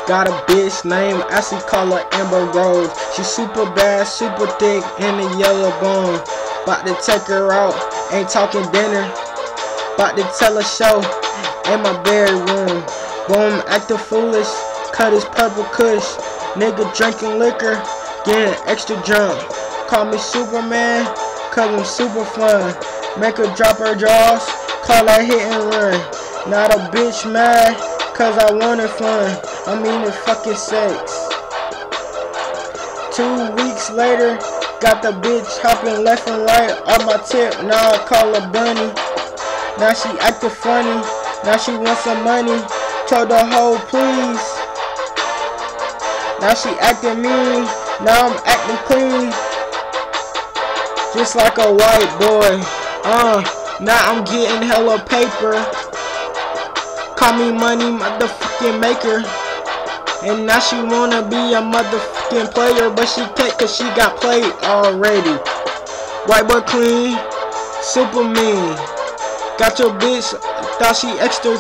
Got a bitch named Ashley, call her Amber Rose. She super bad, super thick, and a yellow bone. About to take her out, ain't talking dinner. About to tell a show in my bedroom. Boom, acting foolish, cut his purple kush. Nigga drinking liquor, getting extra drunk. Call me Superman, cause I'm super fun. Make her drop her jaws, call that hit and run. Not a bitch mad, cause I wanted fun. I mean the fucking sex. 2 weeks later, got the bitch hopping left and right on my tip. Now I call her Bunny. Now she acting funny. Now she wants some money. Told the hoe please. Now she acting mean. Now I'm acting clean. Just like a white boy. Now I'm getting hella paper. Call me money motherfucking maker. And now she wanna be a motherfucking player, but she can't cause she got played already. White boy clean, super mean. Got your bitch, thought she extra